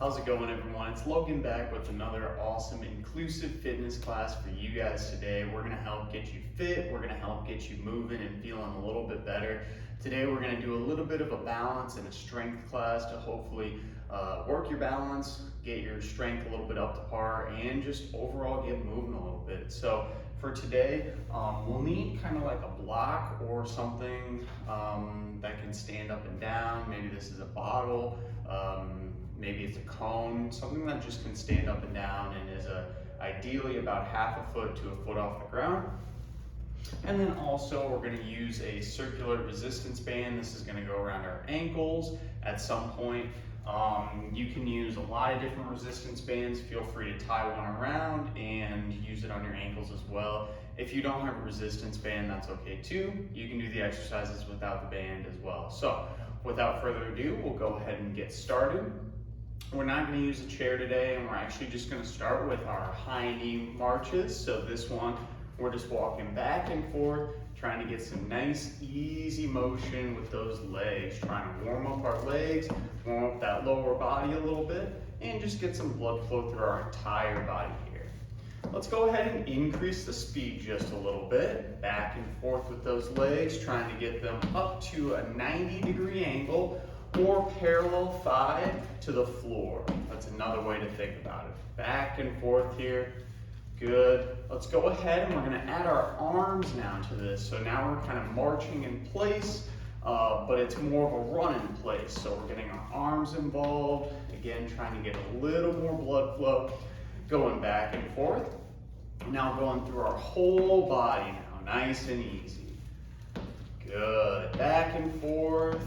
How's it going, everyone? It's Logan back with another awesome inclusive fitness class for you guys today. We're gonna help get you fit, we're gonna help get you moving and feeling a little bit better. Today we're gonna do a little bit of a balance and a strength class to hopefully work your balance, get your strength a little bit up to par, and just overall get moving a little bit. So for today, we'll need kind of like a block or something that can stand up and down. Maybe this is a bottle, maybe it's a cone, something that just can stand up and down and is ideally about 1/2 foot to 1 foot off the ground. And then also we're going to use a circular resistance band. This is going to go around our ankles at some point. You can use a lot of different resistance bands. Feel free to tie one around and use it on your ankles as well. If you don't have a resistance band, that's okay too. You can do the exercises without the band as well. So without further ado, we'll go ahead and get started. We're not going to use a chair today, and we're actually just going to start with our high knee marches. So this one, we're just walking back and forth, trying to get some nice, easy motion with those legs, trying to warm up our legs, warm up that lower body a little bit, and just get some blood flow through our entire body here. Let's go ahead and increase the speed just a little bit, back and forth with those legs, trying to get them up to a 90-degree angle or parallel thigh to the floor. That's another way to think about it. Back and forth here. Good. Let's go ahead and we're going to add our arms now to this. So now we're kind of marching in place, but it's more of a run in place. So we're getting our arms involved. Again, trying to get a little more blood flow, going back and forth. Now going through our whole body now, nice and easy. Good. Back and forth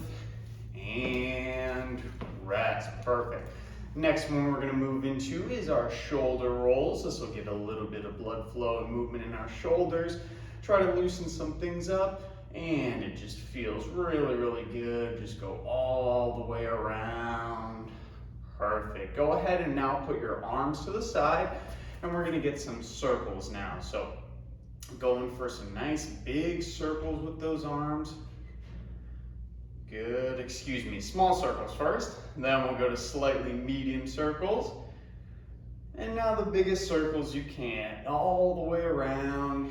and rest. Perfect. Next one we're going to move into is our shoulder rolls. This will get a little bit of blood flow and movement in our shoulders. Try to loosen some things up, and it just feels really, really good. Just go all the way around. Perfect. Go ahead and now put your arms to the side, and we're going to get some circles now. So going for some nice big circles with those arms. Good, excuse me, small circles first, then we'll go to slightly medium circles, and now the biggest circles you can, all the way around,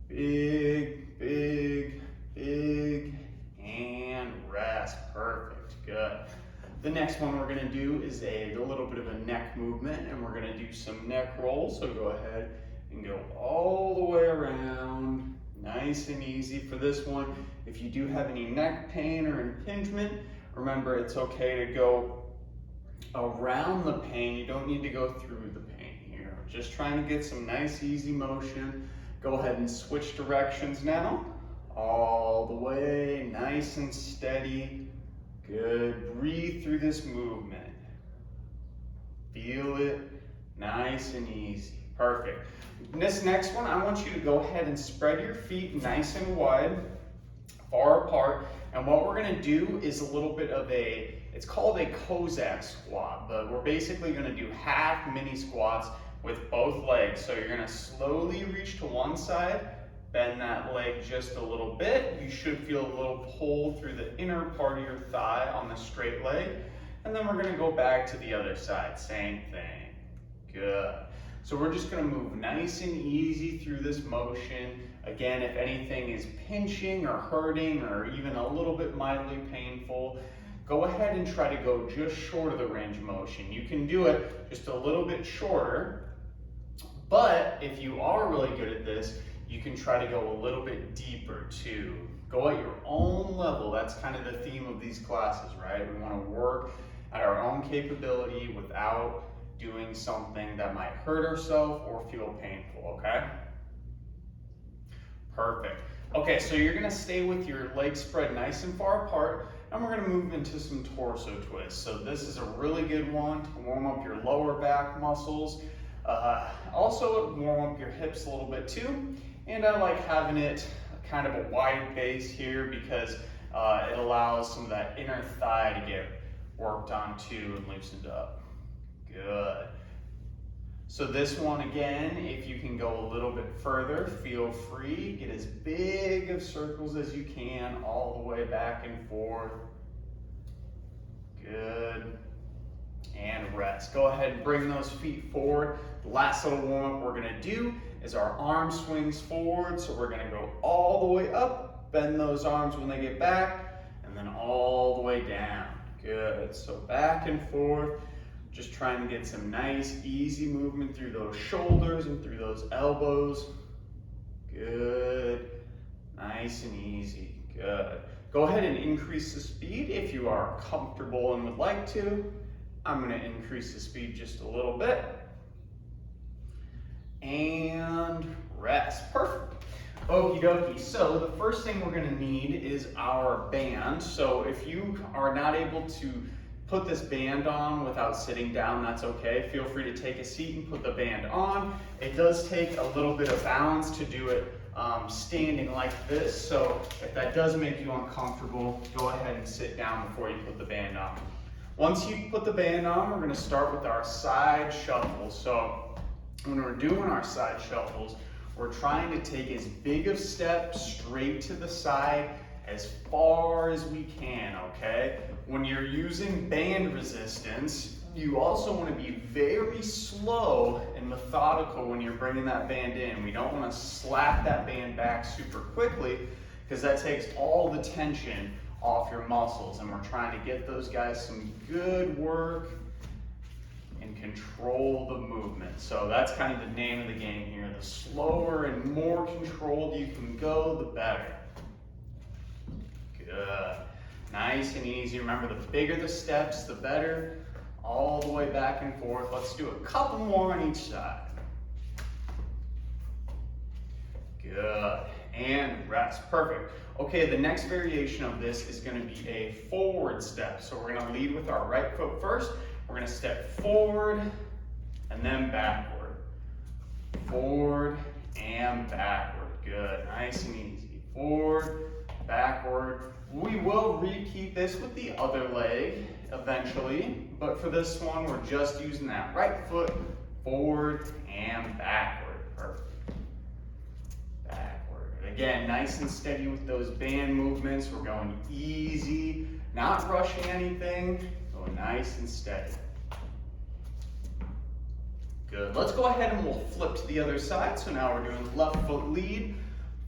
big, big, big, and rest, perfect, good. The next one we're going to do is a little bit of a neck movement, and we're going to do some neck rolls, so go ahead and go all the way around. Nice and easy for this one. If you do have any neck pain or impingement, remember it's okay to go around the pain. You don't need to go through the pain here. Just trying to get some nice easy motion. Go ahead and switch directions now. All the way, nice and steady. Good. Breathe through this movement. Feel it. Nice and easy. Perfect. This next one, I want you to go ahead and spread your feet nice and wide, far apart. And what we're going to do is a little bit of it's called a Cossack squat, but we're basically going to do half mini squats with both legs. So you're going to slowly reach to one side, bend that leg just a little bit. You should feel a little pull through the inner part of your thigh on the straight leg. And then we're going to go back to the other side, same thing. Good. So we're just going to move nice and easy through this motion. Again, if anything is pinching or hurting or even a little bit mildly painful, go ahead and try to go just short of the range of motion. You can do it just a little bit shorter, but if you are really good at this, you can try to go a little bit deeper too. Go at your own level. That's kind of the theme of these classes, right? We want to work at our own capability without doing something that might hurt ourselves or feel painful, okay? Perfect. Okay, so you're gonna stay with your legs spread nice and far apart, and we're gonna move into some torso twists. So this is a really good one to warm up your lower back muscles. Also warm up your hips a little bit too. And I like having it kind of a wide base here because it allows some of that inner thigh to get worked on too and loosened up. Good. So this one again, if you can go a little bit further, feel free. Get as big of circles as you can, all the way back and forth. Good. and rest. Go ahead and bring those feet forward. The last little warm up we're gonna do is our arm swings forward. So we're gonna go all the way up, bend those arms when they get back, and then all the way down. Good, so back and forth. Just trying to get some nice, easy movement through those shoulders and through those elbows. Good, nice and easy, good. Go ahead and increase the speed if you are comfortable and would like to. I'm gonna increase the speed just a little bit. And rest, perfect. Okie dokie, so the first thing we're gonna need is our band. So if you are not able to put this band on without sitting down, that's okay. Feel free to take a seat and put the band on. It does take a little bit of balance to do it standing like this. So if that does make you uncomfortable, go ahead and sit down before you put the band on. Once you put the band on, we're gonna start with our side shuffles. So when we're doing our side shuffles, we're trying to take as big of steps straight to the side as far as we can, okay? When you're using band resistance, you also want to be very slow and methodical when you're bringing that band in. We don't want to slap that band back super quickly because that takes all the tension off your muscles, and we're trying to get those guys some good work and control the movement. So that's kind of the name of the game here. The slower and more controlled you can go, the better. Good. Nice and easy. Remember, the bigger the steps, the better. All the way back and forth. Let's do a couple more on each side. Good. And rest. Perfect. Okay, the next variation of this is going to be a forward step. So we're going to lead with our right foot first. We're going to step forward and then backward. Forward and backward. Good. Nice and easy. Forward, backward. We will repeat this with the other leg eventually, but for this one, we're just using that right foot forward and backward. Perfect. Backward. Again, nice and steady with those band movements. We're going easy, not rushing anything, going nice and steady. Good. Let's go ahead and we'll flip to the other side. So now we're doing left foot lead,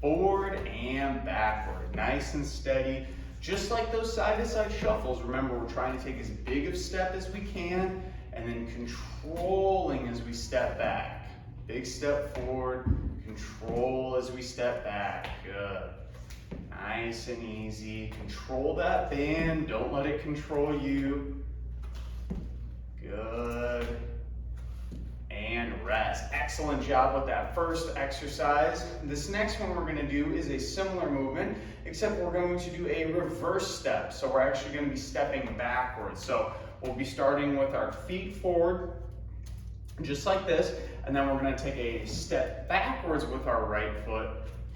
forward and backward. Nice and steady. Just like those side-to-side shuffles, remember we're trying to take as big of a step as we can and then controlling as we step back. Big step forward, control as we step back. Good. Nice and easy. Control that band, don't let it control you. Good. And rest. Excellent job with that first exercise. This next one we're going to do is a similar movement, except we're going to do a reverse step. So we're actually going to be stepping backwards. So we'll be starting with our feet forward, just like this, and then we're going to take a step backwards with our right foot,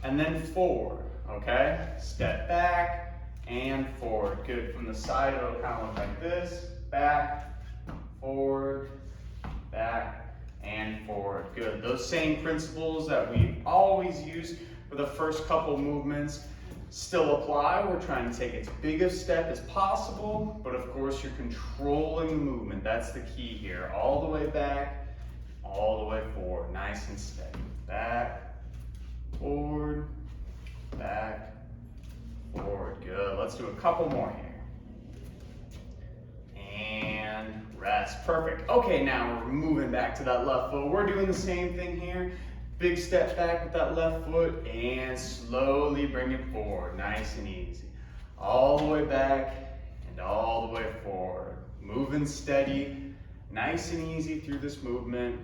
and then forward, okay? Step back and forward. Good. From the side, it'll kind of look like this. Back, forward, back, and forward. Good. Those same principles that we always use for the first couple movements still apply. We're trying to take as big a step as possible, but of course you're controlling the movement. That's the key here. All the way back, all the way forward. Nice and steady. Back, forward, back, forward. Good. Let's do a couple more here. And rest. Perfect. Okay, now we're moving back to that left foot. We're doing the same thing here. Big step back with that left foot and slowly bring it forward. Nice and easy. All the way back and all the way forward. Moving steady, nice and easy through this movement.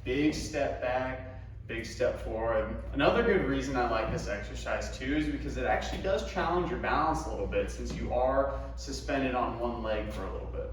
Big step back, big step forward. Another good reason I like this exercise too is because it actually does challenge your balance a little bit since you are suspended on one leg for a little bit.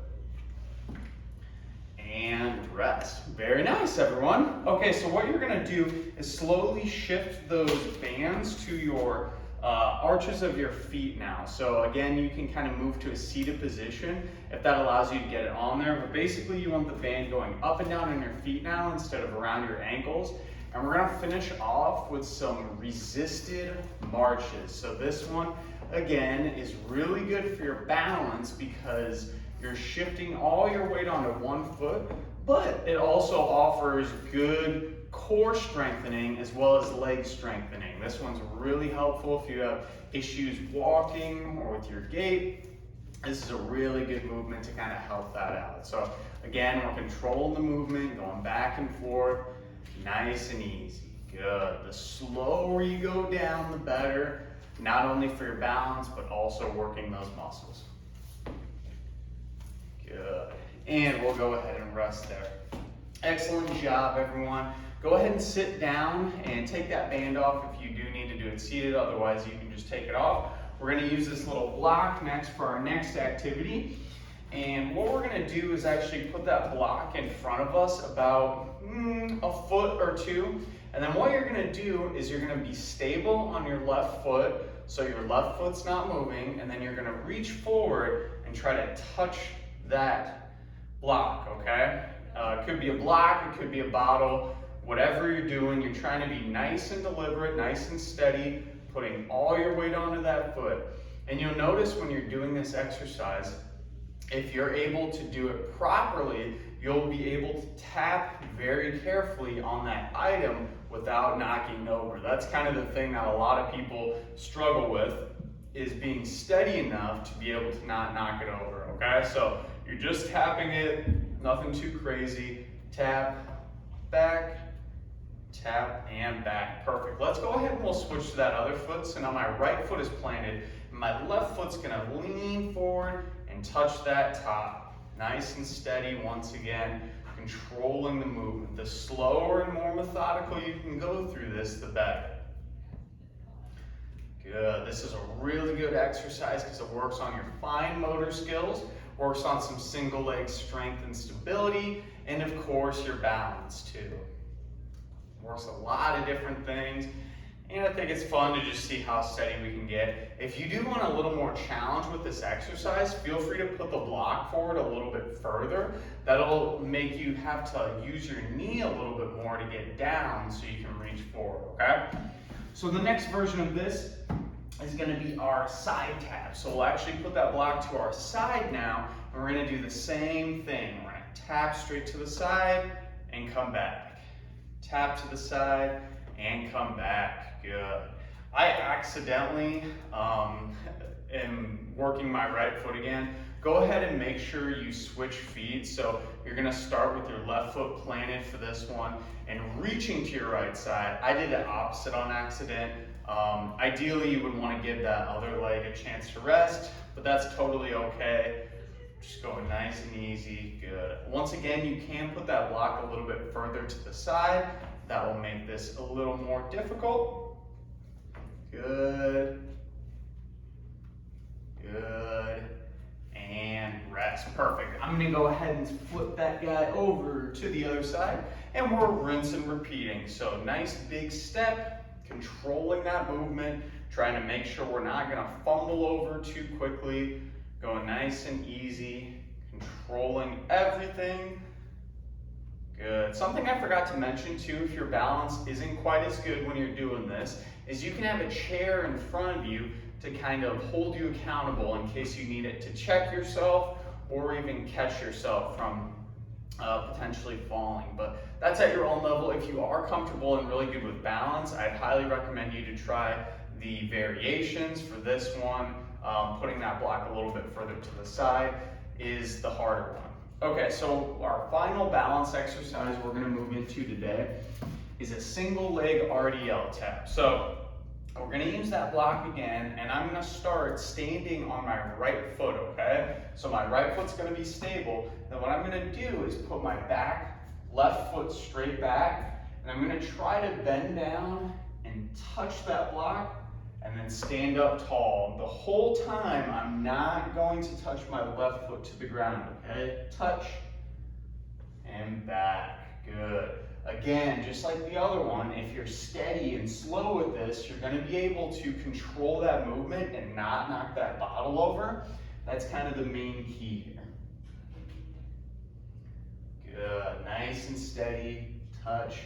And rest. Very nice, everyone. Okay, so what you're gonna do is slowly shift those bands to your arches of your feet now. So again, you can kind of move to a seated position if that allows you to get it on there. But basically, you want the band going up and down on your feet now instead of around your ankles. And we're gonna finish off with some resisted marches. So this one, again, is really good for your balance because You're shifting all your weight onto one foot, but it also offers good core strengthening as well as leg strengthening. This one's really helpful if you have issues walking or with your gait. This is a really good movement to kind of help that out. So again, we're controlling the movement, going back and forth, nice and easy. Good. The slower you go down, the better, not only for your balance, but also working those muscles. Good. And we'll go ahead and rest there. Excellent job, everyone. Go ahead and sit down and take that band off if you do need to do it seated, otherwise you can just take it off. We're going to use this little block next for our next activity. And what we're going to do is actually put that block in front of us about a foot or two. And then what you're going to do is you're going to be stable on your left foot, so your left foot's not moving, and then you're going to reach forward and try to touch that block, okay? It could be a block, it could be a bottle, whatever you're doing, you're trying to be nice and deliberate, nice and steady, putting all your weight onto that foot. And you'll notice when you're doing this exercise, if you're able to do it properly, you'll be able to tap very carefully on that item without knocking over. That's kind of the thing that a lot of people struggle with, is being steady enough to be able to not knock it over, okay? So you're just tapping it, nothing too crazy. Tap, back, tap, and back. Perfect. Let's go ahead and we'll switch to that other foot. So now my right foot is planted, and my left foot's gonna lean forward and touch that top. Nice and steady once again, controlling the movement. The slower and more methodical you can go through this, the better. Good. This is a really good exercise because it works on your fine motor skills, works on some single leg strength and stability, and of course your balance too. Works a lot of different things, and I think it's fun to just see how steady we can get. If you do want a little more challenge with this exercise, feel free to put the block forward a little bit further. That'll make you have to use your knee a little bit more to get down so you can reach forward, okay? So the next version of this is going to be our side tap. So we'll actually put that block to our side now, and we're going to do the same thing. We're going to tap straight to the side and come back. Tap to the side and come back. Good. I accidentally am working my right foot again. Go ahead and make sure you switch feet. So you're going to start with your left foot planted for this one and reaching to your right side. I did it opposite on accident. Ideally, you would want to give that other leg a chance to rest, but that's totally okay. Just going nice and easy. Good. Once again, you can put that block a little bit further to the side. That will make this a little more difficult. Good. Good. And rest. Perfect. I'm going to go ahead and flip that guy over to the other side, and we're rinse and repeating. So nice big step, controlling that movement, trying to make sure we're not going to fumble over too quickly, going nice and easy, controlling everything. Good. Something I forgot to mention too, if your balance isn't quite as good when you're doing this, is you can have a chair in front of you to kind of hold you accountable in case you need it to check yourself or even catch yourself from potentially falling. But that's at your own level. If you are comfortable and really good with balance, I'd highly recommend you to try the variations. For this one, putting that block a little bit further to the side is the harder one. Okay, so our final balance exercise we're going to move into today is a single leg RDL tap. So we're going to use that block again, and I'm going to start standing on my right foot, okay? So my right foot's going to be stable. Then what I'm going to do is put my left foot straight back, and I'm going to try to bend down and touch that block, and then stand up tall. The whole time, I'm not going to touch my left foot to the ground, okay? Touch, and back. Good. Again, just like the other one, if you're steady and slow with this, you're going to be able to control that movement and not knock that bottle over. That's kind of the main key here. Good. Nice and steady. Touch.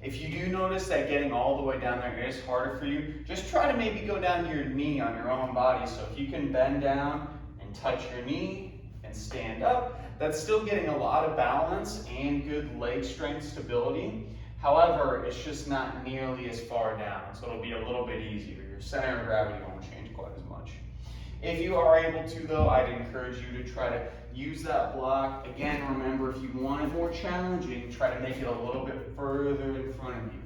If you do notice that getting all the way down there is harder for you, just try to maybe go down to your knee on your own body. So if you can bend down and touch your knee and stand up. That's still getting a lot of balance and good leg strength stability. However, it's just not nearly as far down, so it'll be a little bit easier. Your center of gravity won't change quite as much. If you are able to though, I'd encourage you to try to use that block. Again, remember, if you want it more challenging, try to make it a little bit further in front of you.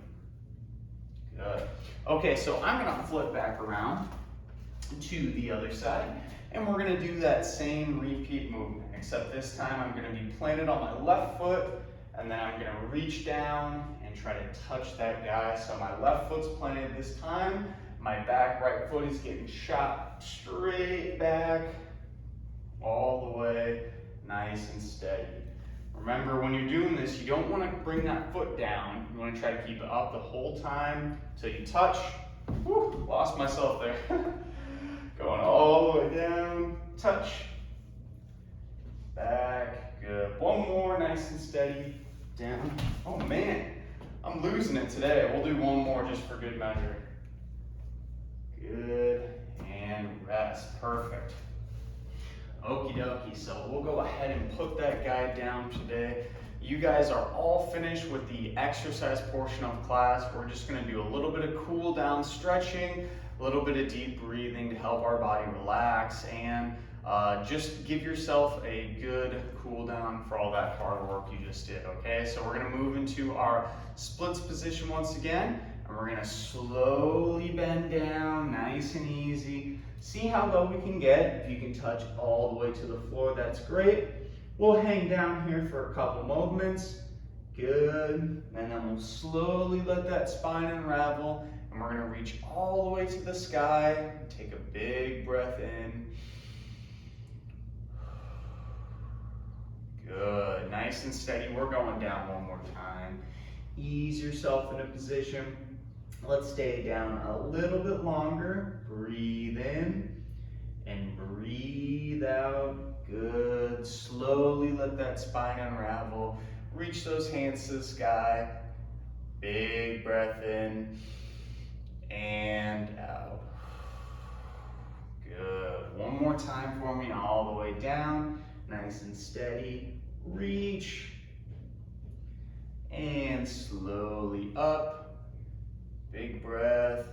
Good. Okay, so I'm gonna flip back around to the other side, and we're gonna do that same repeat movement, except this time I'm gonna be planted on my left foot, and then I'm gonna reach down and try to touch that guy. So my left foot's planted this time, my back right foot is getting shot straight back, all the way, nice and steady. Remember, when you're doing this, you don't want to bring that foot down. You want to try to keep it up the whole time till you touch. Whew, lost myself there. Going all the way down, touch, back, good. One more, nice and steady, down. Oh man, I'm losing it today. We'll do one more just for good measure. Good, and rest, perfect. Okie dokie, so we'll go ahead and put that guy down today. You guys are all finished with the exercise portion of class. We're just gonna do a little bit of cool down stretching, a little bit of deep breathing to help our body relax, and just give yourself a good cool down for all that hard work you just did, okay? So we're gonna move into our splits position once again, and we're gonna slowly bend down, nice and easy. See how low we can get. If you can touch all the way to the floor, that's great. We'll hang down here for a couple movements. Good. And then we'll slowly let that spine unravel. And we're gonna reach all the way to the sky. Take a big breath in. Good, nice and steady. We're going down one more time. Ease yourself into position. Let's stay down a little bit longer. Breathe in and breathe out. Good. Slowly let that spine unravel. Reach those hands to the sky. Big breath in and out. Good. One more time for me, all the way down. Nice and steady. Reach and slowly up. Big breath.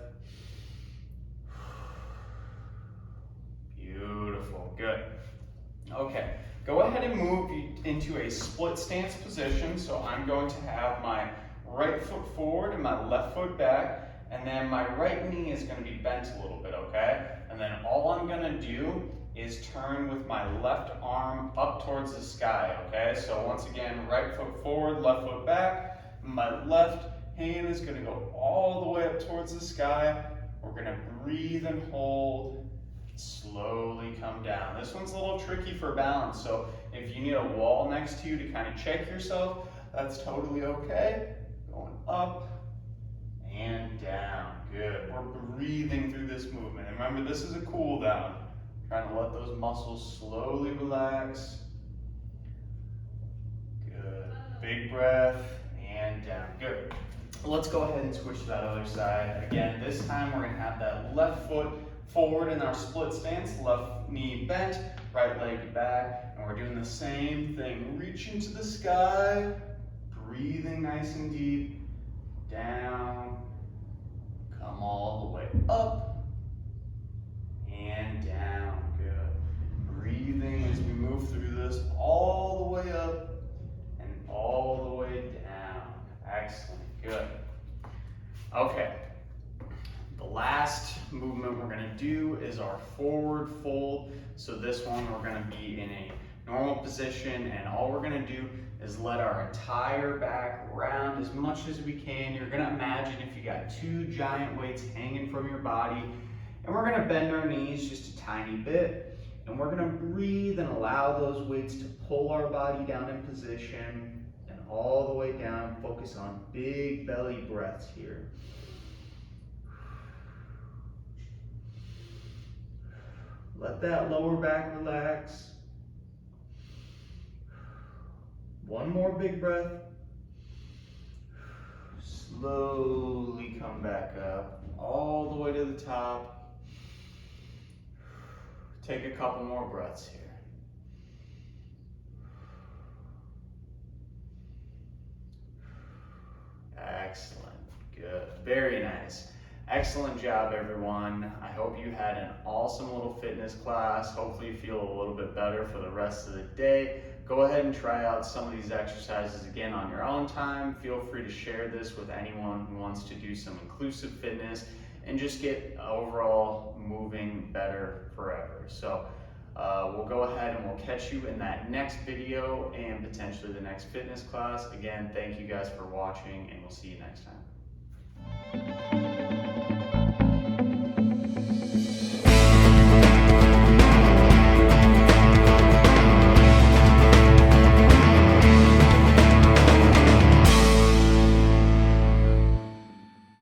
Beautiful, good. Okay, go ahead and move into a split stance position. So I'm going to have my right foot forward and my left foot back, and then my right knee is going to be bent a little bit, okay? And then all I'm going to do is turn with my left arm up towards the sky, okay? So once again, right foot forward, left foot back. My left hand is going to go all the way up towards the sky. We're going to breathe and hold, slowly come down. This one's a little tricky for balance, so if you need a wall next to you to kind of check yourself, that's totally okay. Going up and down. Good. We're breathing through this movement. And remember, this is a cool down. Trying to let those muscles slowly relax. Good. Big breath and down. Good. Let's go ahead and switch to that other side. Again, this time we're going to have that left foot forward in our split stance, left knee bent, right leg back, and we're doing the same thing. Reach into the sky, breathing nice and deep, down, come all the way up, and down. Good. Breathing as we move through this all the way up and all the way down. Excellent. Good. Okay. The last movement we're going to do is our forward fold. So this one we're going to be in a normal position, and all we're going to do is let our entire back round as much as we can. You're going to imagine if you got two giant weights hanging from your body, and we're going to bend our knees just a tiny bit, and we're going to breathe and allow those weights to pull our body down in position and all the way down. Focus on big belly breaths here. Let that lower back relax. One more big breath. Slowly come back up, all the way to the top. Take a couple more breaths here. Excellent. Good. Very nice. Excellent job, everyone. I hope you had an awesome little fitness class. Hopefully you feel a little bit better for the rest of the day. Go ahead and try out some of these exercises again on your own time. Feel free to share this with anyone who wants to do some inclusive fitness and just get overall moving better forever. So we'll go ahead and we'll catch you in that next video and potentially the next fitness class. Again, thank you guys for watching, and we'll see you next time.